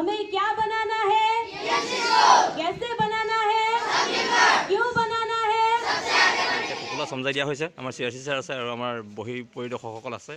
हमें क्या बनाना है, कैसे बनाना है, क्यों बनाना है। সকলো সমজাই দিয়া হৈছে। আমাৰ CRC ছাৰ আছে আৰু আমাৰ বহি পৰিদৰ্শকসকল আছে।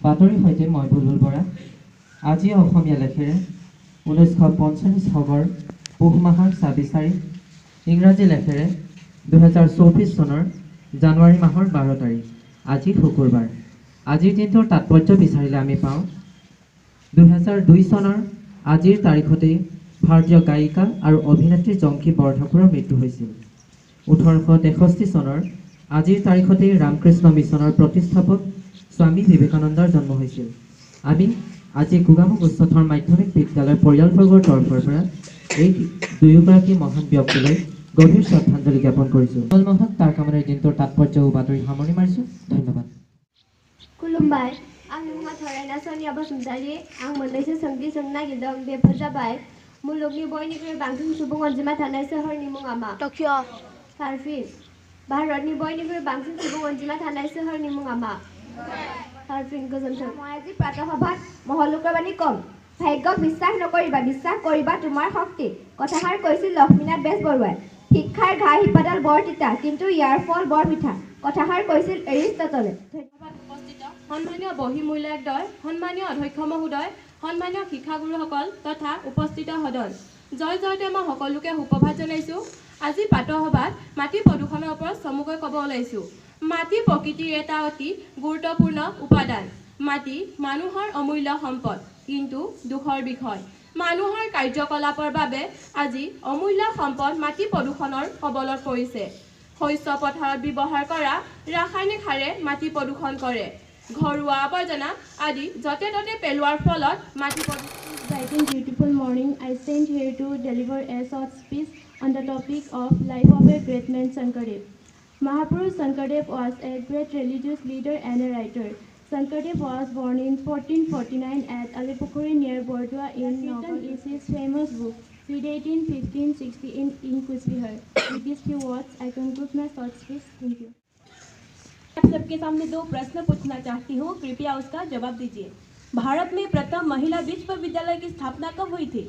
বাতৰিৰ সৈতে মই বুলবুল বৰা। আজি অসমীয়া লেখেৰে 1945 চনৰ পুহ মাহৰ 26 তাৰিখ, ইংৰাজী লেখেৰে 2024 চনৰ জানুৱাৰী মাহৰ 12 তাৰিখ, আজি শুকুৰবাৰ। আজিৰ দিনটোৰ তাৎপৰ্য বিচাৰিলে আমি পাওঁ 2002 চনৰ আজিৰ তাৰিখতেই ভাৰতীয় গায়িকা আৰু অভিনেত্ৰী জংকী বৰঠাকুৰৰ মৃত্যু হৈছিল। 1863 চনৰ আজিৰ তাৰিখতেই ৰামকৃষ্ণ মিছনৰ প্ৰতিষ্ঠাপক স্বামী বিবেকানন্দৰ জন্ম হৈছিল। আমি আজি গোগামুখ উচ্চতৰ মাধ্যমিক বিদ্যালয়ৰ পৰিয়ালবৰ্গৰ তৰফৰ পৰা এই দুয়োগৰাকী মহান ব্যক্তিলৈ গভীৰ শ্ৰদ্ধাঞ্জলি জ্ঞাপন কৰিছোঁ। মহৎ তাৰ কামনাৰ দিনটোৰ তাৎপৰ্য ও বাতৰি সামৰণি মাৰিছোঁ। ধন্যবাদ। खुलुमबाय। आं मुङा थरायना सोनिया बसुमतारी। आं मोननैसो सोंथि सोंनो नागिरदों। बेफोर जाबाय मुलुगनि बयनिख्रुइ बांसिन सुबुं अनजिमा थानाय सोहोरनि मुङा मा? टकिअ'। पारफिन। भारतनि बयनिख्रुइ बांसिन सुबुं अनजिमा थानाय सोहोरनि मुङा मा? पारफिन। गोजोन्थों। মই আজি প্ৰাতঃসভাত মহলোকবাণী কম। ভাগ্যক বিশ্বাস নকৰিবা, বিশ্বাস কৰিবা তোমাৰ শক্তি। কথাষাৰ কৈছিল লক্ষ্মীনাথ বেজবৰুৱাই। শিক্ষাৰ ঘাই শিপাডাল বৰ তিতা, কিন্তু ইয়াৰ ফল বৰ মিঠা। কথাষাৰ কৈছিল এৰিষ্টটলে। ধন্যবাদ উপস্থিত সন্মানীয় বহিমূল্যায়কদ্বয়, সন্মানীয় অধ্যক্ষ মহোদয়, সন্মানীয় শিক্ষাগুৰুসকল তথা উপস্থিত সদন। জয় জয়তে মই সকলোকে সুপ্ৰভাত জনাইছোঁ। আজি প্ৰাতঃসভাত মাটি প্ৰদূষণৰ ওপৰত চমুকৈ ক'ব ওলাইছোঁ। মাটি প্ৰকৃতিৰ এটা অতি গুৰুত্বপূৰ্ণ উপাদান। মাটি মানুহৰ অমূল্য সম্পদ, কিন্তু দুখৰ বিষয় মানুহৰ কাৰ্যকলাপৰ বাবে আজি অমূল্য সম্পদ মাটি প্ৰদূষণৰ কবলত পৰিছে। শস্য পথাৰত ব্যৱহাৰ কৰা ৰাসায়নিক সাৰে মাটি প্ৰদূষণ কৰে। ঘৰুৱা আৱৰ্জনা আদি য'তে ত'তে পেলোৱাৰ ফলত মাটি প্ৰদূষণ। Bright and beautiful morning. I stand here to deliver a short speech on the topic of life of a great man, Shankardev. Mahapurush Shankardev was a great religious leader and a writer. Shankardev was born in 1449 at Alipukhuri near Bordua in Nagaland. Is his famous book, Predated in 1560 in Kuch Bihar. With these few words, I conclude my short speech. Thank you. आप सबके सामने दो प्रश्न पूछना चाहती हूँ, कृपया उसका जवाब दीजिए। भारत में प्रथम महिला विश्वविद्यालय की स्थापना कब हुई थी?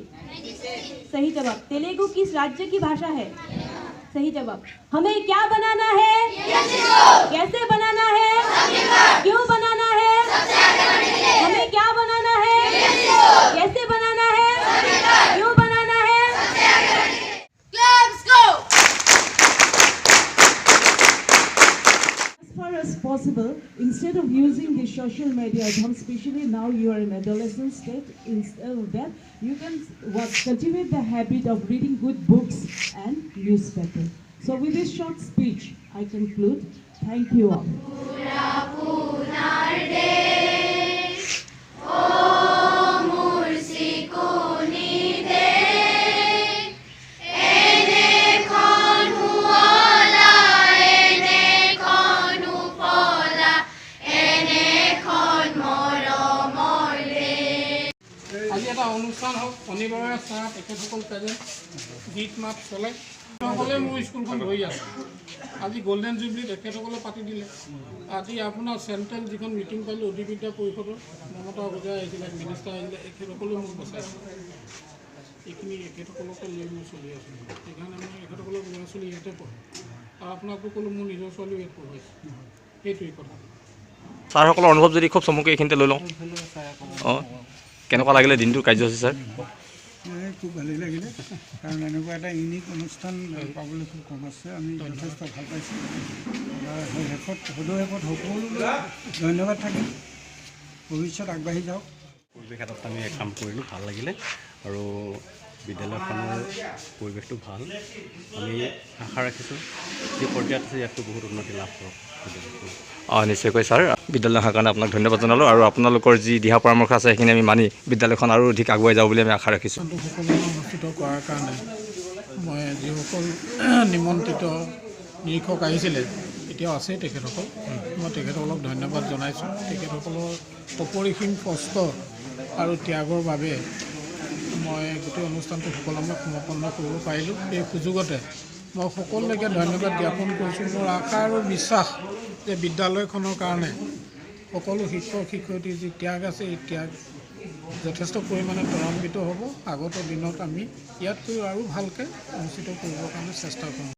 सही जवाब। तेलुगु किस राज्य की भाषा है? सही जवाब। हमें क्या बनाना है, कैसे बनाना है, क्यों बनाना है। हमें क्या बनाना है, कैसे बनाना है, क्यों बनाना है। Let's go! As far as possible, instead of using the social media, especially now you are in adolescent state, instead of that, you can cultivate the habit of reading good books and newspaper. So with this short speech, I conclude. Thank you all. আজি এটা অনুষ্ঠান হওক, শনিবাৰে চাহ তেখেতসকল present, গীত মাত চলে। সকলোৱে মোৰ স্কুলখন ধৰি আছে। আজি গল্ডেন জুবলি তেখেতসকলে পাতি দিলে। আজি আপোনাৰ চেণ্ট্ৰেল যিখন মিটিং পালোঁ অধিক বিদ্যা পৰিষদৰ, মমতা বজাই আহিছিলে, মিনিষ্টাৰ আহিছিলে, এখেতসকলেও মোক বচাইছে। এইখিনি এখেতসকলকে লৈ মই চলি আছোঁ। সেইকাৰণে মই এখেতসকলক ল'ৰা ছোৱালী ইয়াতে পঢ়ে আৰু আপোনাকো ক'লোঁ মোৰ নিজৰ ছোৱালীও ইয়াত পঢ়াইছে। সেইটোৱেই কথা। ছাৰসকলৰ অনুভৱ যদি খুব চমুকৈ এইখিনিতে লৈ লওঁ। অঁ, কেনেকুৱা লাগিলে দিনটোৰ কাৰ্যসূচী ছাৰ? খুব ভালেই লাগিলে, কাৰণ এনেকুৱা এটা ইউনিক অনুষ্ঠান পাবলৈ খুব কম আছে। আমি যথেষ্ট ভাল পাইছোঁ। সদৌ শেষত সকলোলৈ ধন্যবাদ থাকিল। ভৱিষ্যত আগবাঢ়ি যাওক। পৰিৱেশ এটাত আমি কাম কৰিলোঁ, ভাল লাগিলে আৰু বিদ্যালয়খনৰ পৰিৱেশটো ভাল। আমি আশা ৰাখিছোঁ যি পৰ্যায়ত আছে ইয়াতকৈ বহুত উন্নতি লাভ কৰক। নিশ্চয়কৈ ছাৰ বিদ্যালয় অহাৰ কাৰণে আপোনাক ধন্যবাদ জনালোঁ আৰু আপোনালোকৰ যি দিহা পৰামৰ্শ আছে সেইখিনি আমি মানি বিদ্যালয়খন আৰু অধিক আগুৱাই যাব বুলি আমি আশা ৰাখিছোঁ। সকলো অনুষ্ঠিত কৰাৰ কাৰণে মই যিসকল নিমন্ত্ৰিত নিৰীক্ষক আহিছিলে এতিয়াও আছে তেখেতসকল, মই তেখেতসকলক ধন্যবাদ জনাইছোঁ। তেখেতসকলৰ অপৰিসীম কষ্ট আৰু ত্যাগৰ বাবে মই গোটেই অনুষ্ঠানটো সুকলমে সম্পন্ন কৰিব পাৰিলোঁ। এই সুযোগতে মই সকলোকে ধন্যবাদ জ্ঞাপন কৰিছোঁ। মোৰ আশা আৰু বিশ্বাস যে বিদ্যালয়খনৰ কাৰণে সকলো শিক্ষক শিক্ষয়িত্ৰীৰ যি ত্যাগ আছে এই ত্যাগ যথেষ্ট পৰিমাণে ত্বৰান্বিত হ'ব। আগত দিনত আমি ইয়াতকৈ আৰু ভালকৈ অনুষ্ঠিত কৰিবৰ কাৰণে চেষ্টা কৰিম।